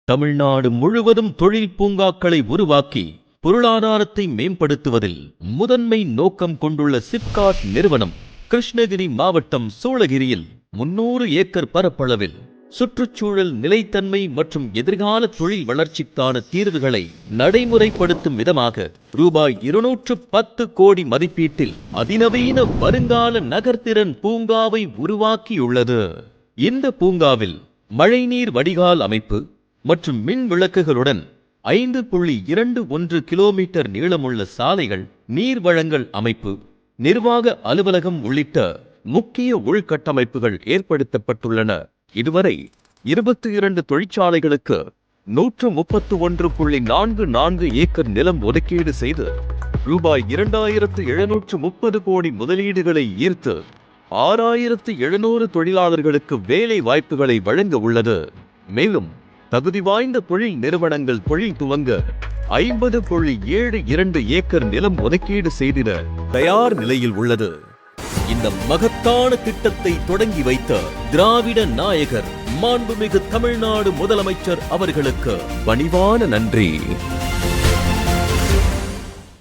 தமிழ்நாடு முழுவதும் தொழில் பூங்காக்களை உருவாக்கி பொருளாதாரத்தை மேம்படுத்துவதில் முதன்மை நோக்கம் கொண்டுள்ள சிப்காட் நிறுவனம் கிருஷ்ணகிரி மாவட்டம் சூளகிரியில் 300 ஏக்கர் பரப்பளவில் சுற்றுச்சூழல் நிலைத்தன்மை மற்றும் எதிர்கால தொழில் வளர்ச்சிக்கான தீர்வுகளை நடைமுறைப்படுத்தும் விதமாக ரூபாய் 210 கோடி மதிப்பீட்டில் அதிநவீன வருங்கால நகர்த்திறன் பூங்காவை உருவாக்கியுள்ளது. இந்த பூங்காவில் மழைநீர் வடிகால் அமைப்பு மற்றும் மின் விளக்குகளுடன் 5.21 கிலோமீட்டர் நீளமுள்ள சாலைகள், நீர் வழங்கல் அமைப்பு, நிர்வாக அலுவலகம் உள்ளிட்ட முக்கிய உள்கட்டமைப்புகள் ஏற்படுத்தப்பட்டுள்ளன. இதுவரை 22 தொழிற்சாலைகளுக்கு 131.44 ஏக்கர் நிலம் ஒதுக்கீடு செய்து ரூபாய் 2730 கோடி முதலீடுகளை ஈர்த்து 6700 தொழிலாளர்களுக்கு வேலை வாய்ப்புகளை வழங்க உள்ளது. மேலும் தகுதி வாய்ந்த தொழில் நிறுவனங்கள் தொழில் துவங்க 50.72 ஏக்கர் நிலம் ஒதுக்கீடு செய்திட தயார் நிலையில் உள்ளது. இந்த மகத்தான திட்டத்தை தொடங்கி வைத்த திராவிட நாயகர் மாண்புமிகு தமிழ்நாடு முதலமைச்சர் அவர்களுக்கு பணிவான நன்றி.